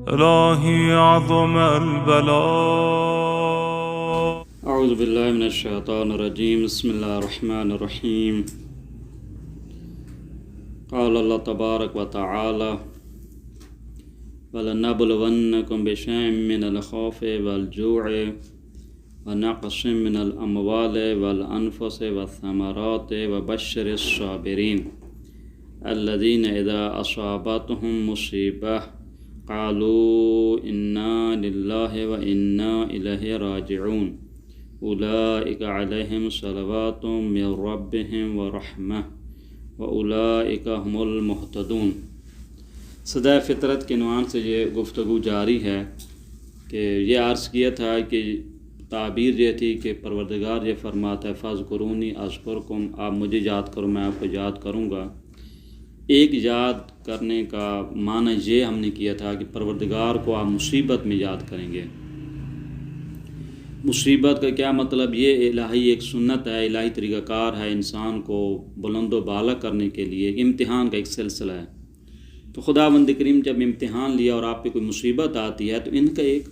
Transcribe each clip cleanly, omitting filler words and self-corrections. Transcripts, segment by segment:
إلهي عظم البلاء. اعوذ باللہ من الشیطان الرجیم. بسم اللہ الرحمن الرحیم. قال اللہ تبارک و تعالی وَلَنَبْلُوَنَّكُمْ بِشَيْءٍ مِّنَ الْخَوْفِ وَالْجُوعِ وَنَقْصٍ مِّنَ الْأَمْوَالِ وَالْأَنفُسِ وَالثَّمَرَاتِ وَبَشِّرِ الصَّابِرِينَ الَّذِينَ إِذَا أَصَابَتْهُم مُّصِيبَةٌ قَالُوا إِنَّا لِلَّهِ وَإِنَّا إِلَيْهِ رَاجِعُونَ أُولَئِكَ عَلَيْهِمْ صَلَوَاتٌ مِّن رَّبِّهِمْ وَرَحْمَةٌ وَأُولَئِكَ هُمُ الْمُهْتَدُونَ. صدائے فطرت کے عنوان سے یہ گفتگو جاری ہے کہ یہ عرض کیا تھا کہ تعبیر یہ تھی کہ پروردگار یہ فرماتا ہے فاذکرونی اذکرکم، آپ مجھے یاد کرو میں آپ کو یاد کروں گا. ایک یاد کرنے کا معنی یہ ہم نے کیا تھا کہ پروردگار کو آپ مصیبت میں یاد کریں گے. مصیبت کا کیا مطلب؟ یہ الہی ایک سنت ہے، الہی طریقہ کار ہے انسان کو بلند و بالا کرنے کے لیے. امتحان کا ایک سلسلہ ہے. تو خداوند کریم جب امتحان لیا اور آپ پہ کوئی مصیبت آتی ہے تو ان کا ایک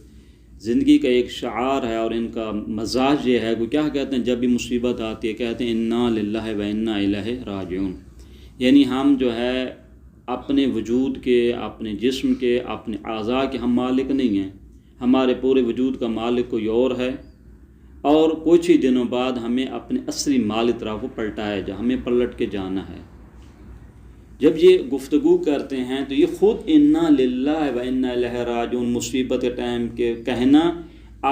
زندگی کا ایک شعار ہے اور ان کا مزاج یہ ہے. وہ کیا کہتے ہیں جب بھی مصیبت آتی ہے؟ کہتے ہیں انا للہ و انا الیہ راجعون. یعنی ہم جو ہے اپنے وجود کے، اپنے جسم کے، اپنے اعضاء کے ہم مالک نہیں ہیں. ہمارے پورے وجود کا مالک کوئی اور ہے، اور کچھ ہی دنوں بعد ہمیں اپنے اصلی مالک طرف کو پلٹایا جا، ہمیں پلٹ کے جانا ہے. جب یہ گفتگو کرتے ہیں تو یہ خود انا للہ و انا الیہ راجعون مصیبت کے ٹائم کے کہنا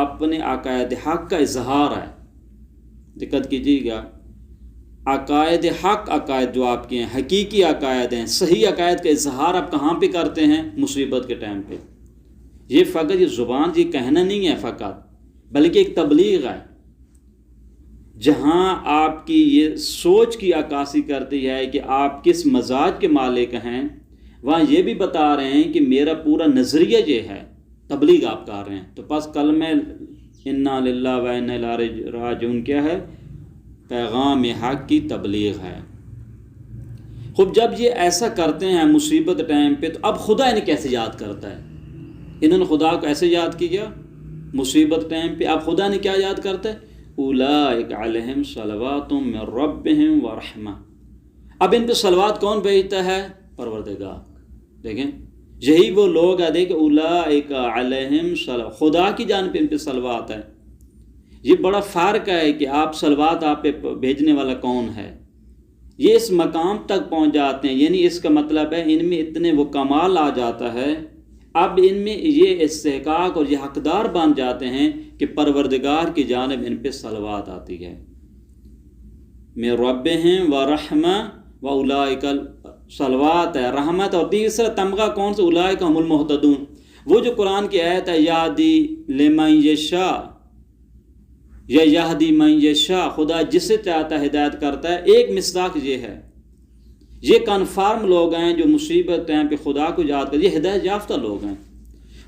اپنے عقائد حق کا اظہار ہے. دقت کیجیے گا، عقائد حق، عقائد جو آپ کے ہیں حقیقی عقائد ہیں، صحیح عقائد کا اظہار آپ کہاں پہ کرتے ہیں؟ مصیبت کے ٹائم پہ. یہ فقط یہ زبان یہ کہنا نہیں ہے فقط، بلکہ ایک تبلیغ ہے جہاں آپ کی یہ سوچ کی عکاسی کرتی ہے کہ آپ کس مزاج کے مالک ہیں. وہاں یہ بھی بتا رہے ہیں کہ میرا پورا نظریہ یہ ہے، تبلیغ آپ کر رہے ہیں. تو پس کلمہ انا للہ و انا الیہ راجعون کیا ہے؟ پیغام حق کی تبلیغ ہے. خوب جب یہ ایسا کرتے ہیں مصیبت ٹائم پہ تو اب خدا انہیں کیسے یاد کرتا ہے؟ انہوں نے خدا کو ایسے یاد کیا مصیبت ٹائم پہ. اب خدا نے کیا یاد کرتا ہے؟ اولئک علیہم صلوات من ربہم ورحمہ. اب ان پہ صلوات کون بھیجتا ہے؟ پروردگار. دیکھیں یہی وہ لوگ ہیں، دیکھیں اولئک علیہم صلوات، خدا کی جانب ان پہ صلوات ہے. یہ بڑا فرق ہے کہ آپ صلوات آپ پہ بھیجنے والا کون ہے. یہ اس مقام تک پہنچ جاتے ہیں، یعنی اس کا مطلب ہے ان میں اتنے وہ کمال آ جاتا ہے، اب ان میں یہ استحقاق اور یہ حقدار بن جاتے ہیں کہ پروردگار کی جانب ان پہ صلوات آتی ہے. من ربہم ورحمہ واولئک صلوات ہے، رحمت. اور تیسرا تمغہ کون سا؟ اولئک هم المہتدون. وہ جو قرآن کی آیت ہے یہدی لمن یشاء یا یہدی من یشاء، خدا جسے چاہتا ہے ہدایت کرتا ہے. ایک مصداق یہ ہے. یہ کنفرم لوگ ہیں جو مصیبت ٹائم پہ خدا کو یاد کرتے، یہ ہدایت یافتہ لوگ ہیں.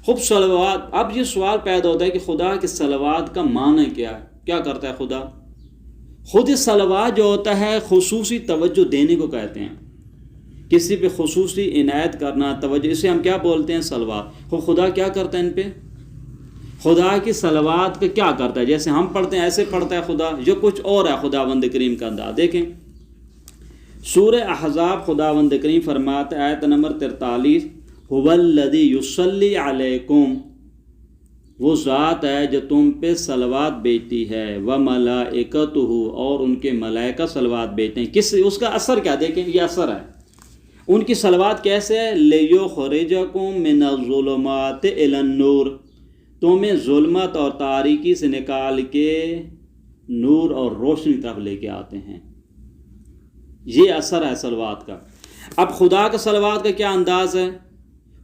خوب صلوات. اب یہ سوال پیدا ہوتا ہے کہ خدا کے صلوات کا معنی کیا کرتا ہے خدا؟ خود صلوات جو ہوتا ہے خصوصی توجہ دینے کو کہتے ہیں، کسی پہ خصوصی عنایت کرنا، توجہ، اسے ہم کیا بولتے ہیں؟ صلوات. خدا کیا کرتا ہے ان پہ؟ خدا کی صلوات کا کیا کرتا ہے؟ جیسے ہم پڑھتے ہیں ایسے پڑھتا ہے خدا، جو کچھ اور ہے خداوند کریم کا انداز. دیکھیں سورہ احزاب خداوند کریم فرماتا ہے آیت نمبر 43 هو الذی یصلی علیکم، وہ ذات ہے جو تم پہ صلوات بیچتی ہے، وملائکتہ، اور ان کے ملائکہ صلوات بیچتے ہیں. کس اس کا اثر کیا؟ دیکھیں یہ اثر ہے ان کی صلوات کیسے ہے؟ لیخرجکم من الظلمات الی النور، تمہیں ظلمت اور تاریکی سے نکال کے نور اور روشنی طرف لے کے آتے ہیں. یہ اثر ہے صلوات کا. اب خدا کا صلوات کا کیا انداز ہے؟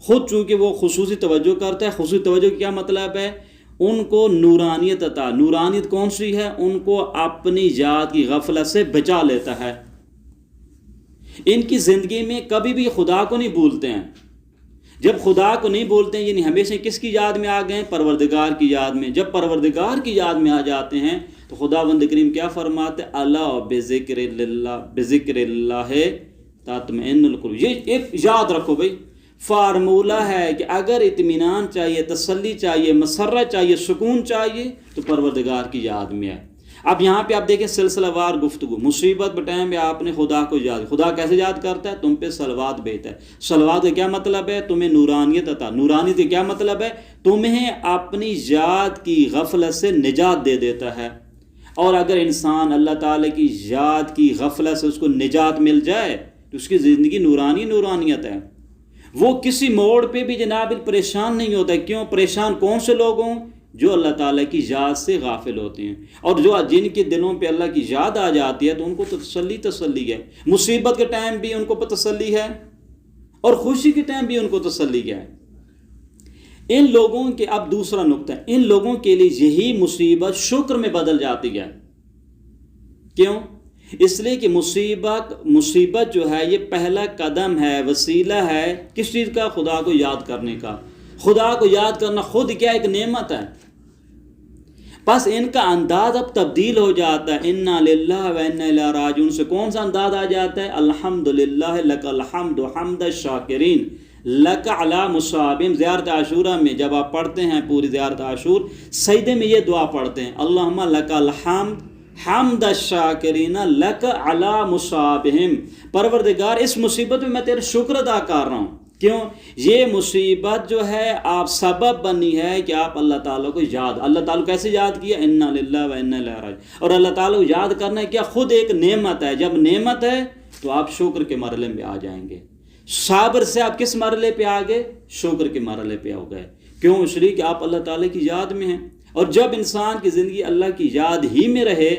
خود چونکہ وہ خصوصی توجہ کرتا ہے. خصوصی توجہ کا کیا مطلب ہے؟ ان کو نورانیت عطا. نورانیت کون سی ہے؟ ان کو اپنی ذات کی غفلت سے بچا لیتا ہے. ان کی زندگی میں کبھی بھی خدا کو نہیں بھولتے ہیں. جب خدا کو نہیں بولتے ہیں یعنی ہمیشہ کس کی یاد میں آ گئے؟ پروردگار کی یاد میں. جب پروردگار کی یاد میں آ جاتے ہیں تو خداوند کریم کیا فرماتے؟ الا بذکر اللہ تطمئن القلوب. یہ ایک یاد رکھو بھائی، فارمولہ ہے کہ اگر اطمینان چاہیے، تسلی چاہیے، مسرت چاہیے، سکون چاہیے تو پروردگار کی یاد میں ہے۔ اب یہاں پہ آپ دیکھیں سلسلہ وار گفتگو، مصیبت کے ٹائم پہ آپ نے خدا کو یاد، خدا کیسے یاد کرتا ہے؟ تم پہ صلوات بھیجتا ہے۔ صلوات کا کیا مطلب ہے؟ تمہیں نورانیت عطا، نورانیت کا کیا مطلب ہے؟ تمہیں اپنی یاد کی غفلت سے نجات دے دیتا ہے۔ اور اگر انسان اللہ تعالیٰ کی یاد کی غفلت سے اس کو نجات مل جائے تو اس کی زندگی نورانیت ہے۔ وہ کسی موڑ پہ بھی جناب پریشان نہیں ہوتا ہے۔ کیوں پریشان؟ کون سے لوگ ہوں؟ جو اللہ تعالیٰ کی یاد سے غافل ہوتے ہیں، اور جو جن کے دلوں پہ اللہ کی یاد آ جاتی ہے تو ان کو تو تسلی ہے۔ مصیبت کے ٹائم بھی ان کو تسلی ہے اور خوشی کے ٹائم بھی ان کو تسلی ہے۔ ان لوگوں کے، اب دوسرا نقطہ، ان لوگوں کے لیے یہی مصیبت شکر میں بدل جاتی ہے۔ کیوں؟ اس لیے کہ مصیبت جو ہے یہ پہلا قدم ہے، وسیلہ ہے کس چیز کا؟ خدا کو یاد کرنے کا۔ خدا کو یاد کرنا خود کیا ایک نعمت ہے۔ بس ان کا انداز اب تبدیل ہو جاتا ہے، انا للہ و انا الیہ راجعون سے کون سا انداز آ جاتا ہے؟ الحمدللہ لک الحمد حمد الشاکرین لک علی مصابہم۔ زیارت عاشورہ میں جب آپ پڑھتے ہیں پوری زیارت عاشور، سجدے میں یہ دعا پڑھتے ہیں، اللہم لک الحمد حمد الشاکرین لک علی مصابہم۔ پروردگار اس مصیبت میں میں تیرے شکر ادا کر رہا ہوں۔ کیوں؟ یہ مصیبت جو ہے آپ سبب بنی ہے کہ آپ اللہ تعالیٰ کو یاد، اللہ تعالیٰ کو کیسے یاد کیا؟ انا للہ و انا الیہ راجعون۔ اور اللہ تعالیٰ کو یاد کرنا ہے کیا؟ خود ایک نعمت ہے۔ جب نعمت ہے تو آپ شکر کے مرحلے میں آ جائیں گے۔ صبر سے آپ کس مرحلے پہ آ گئے؟ شکر کے مرحلے پہ ہو گئے۔ کیوں؟ اس لیے کہ آپ اللہ تعالیٰ کی یاد میں ہیں۔ اور جب انسان کی زندگی اللہ کی یاد ہی میں رہے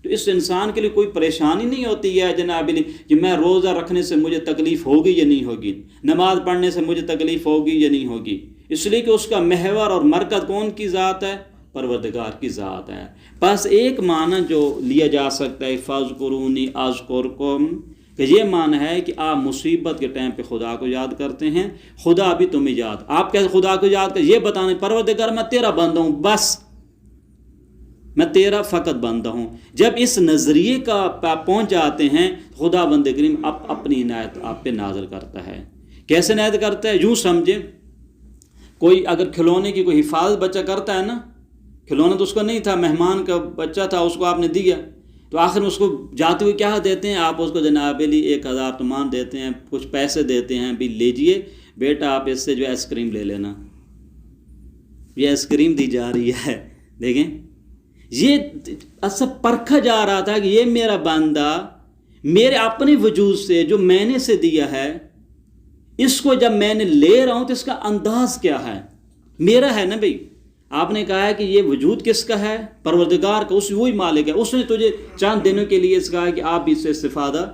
تو اس انسان کے لیے کوئی پریشانی نہیں ہوتی ہے جناب کہ میں روزہ رکھنے سے مجھے تکلیف ہوگی یا نہیں ہوگی، نماز پڑھنے سے مجھے تکلیف ہوگی یا نہیں ہوگی۔ اس لیے کہ اس کا محور اور مرکز کون کی ذات ہے؟ پروردگار کی ذات ہے۔ بس ایک معنی جو لیا جا سکتا ہے فاذکرونی اذکرکم، کہ یہ معنی ہے کہ آپ مصیبت کے ٹائم پہ خدا کو یاد کرتے ہیں، خدا بھی تمہیں یاد۔ آپ کیسے خدا کو یاد کریں؟ یہ بتانے پروردگار میں تیرا بندہ ہوں، بس میں تیرا فقط بندہ ہوں۔ جب اس نظریے کا پہنچ جاتے ہیں خدا بند کریم اپنی عنایت آپ پہ نازل کرتا ہے۔ کیسے عنایت کرتا ہے؟ یوں سمجھیں کوئی اگر کھلونے کی کوئی حفاظت بچہ کرتا ہے نا، کھلونا تو اس کا نہیں تھا، مہمان کا بچہ تھا، اس کو آپ نے دیا تو آخر میں اس کو جاتے ہوئے کیا دیتے ہیں آپ؟ اس کو جناب علی 1000 تومان دیتے ہیں، کچھ پیسے دیتے ہیں، بھی لیجئے بیٹا آپ اس سے جو آئس کریم لے لینا۔ یہ آئس کریم دی جا رہی ہے، دیکھیں یہ اصل پرکھا جا رہا تھا کہ یہ میرا بندہ میرے اپنے وجود سے جو میں نے سے دیا ہے، اس کو جب میں نے لے رہا ہوں تو اس کا انداز کیا ہے؟ میرا ہے نا بھائی۔ آپ نے کہا ہے کہ یہ وجود کس کا ہے؟ پروردگار کا، اس وہی مالک ہے، اس نے تجھے چند دنوں کے لیے اس کہا ہے کہ آپ اس سے استفادہ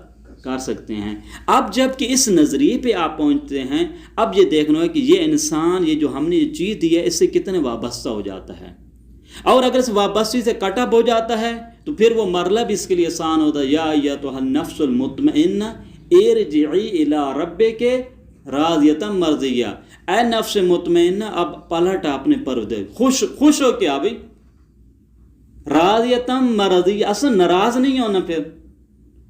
کر سکتے ہیں۔ اب جب کہ اس نظریے پہ آپ پہنچتے ہیں، اب یہ دیکھنا ہے کہ یہ انسان، یہ جو ہم نے یہ چیز دی ہے، اس سے کتنے وابستہ ہو جاتا ہے، اور اگر اس وابستی سے کٹ اپ ہو جاتا ہے تو پھر وہ مرحلہ بھی اس کے لیے آسان ہوتا ہے۔ یا ایتھا النفس المطمئنہ ارجعی الی ربک راضیۃ مرضیہ، اے نفس مطمئنہ اب پلٹ اپنے پروردگار، خوش ہو کیا بھائی؟ راضیۃ مرضیہ، اصلا ناراض نہیں ہونا، پھر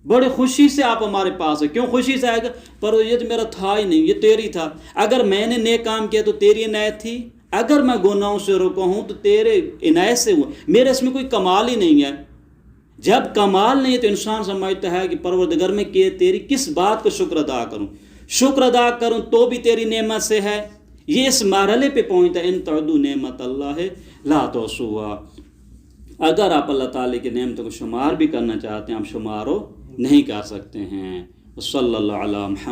بڑے خوشی سے آپ ہمارے پاس ہے۔ کیوں خوشی سے آئے گا؟ پر یہ تو میرا تھا ہی نہیں، یہ تیری تھا۔ اگر میں نے نیک کام کیا تو تیری عنایت تھی، اگر میں گناہوں سے رکا ہوں تو تیرے عنایت سے ہوا، میرے اس میں کوئی کمال ہی نہیں ہے۔ جب کمال نہیں ہے تو انسان سمجھتا ہے کہ پروردگار میں کہ تیری کس بات کو شکر ادا کروں، شکر ادا کروں تو بھی تیری نعمت سے ہے۔ یہ اس مرحلے پہ پہنچتا ہے، ان تعدوا نعمت اللہ لا تحصوها۔ اگر آپ اللہ تعالیٰ کی نعمتوں کو شمار بھی کرنا چاہتے ہیں، آپ شمار نہیں کر سکتے ہیں۔ صلی اللہ علیہ محمد۔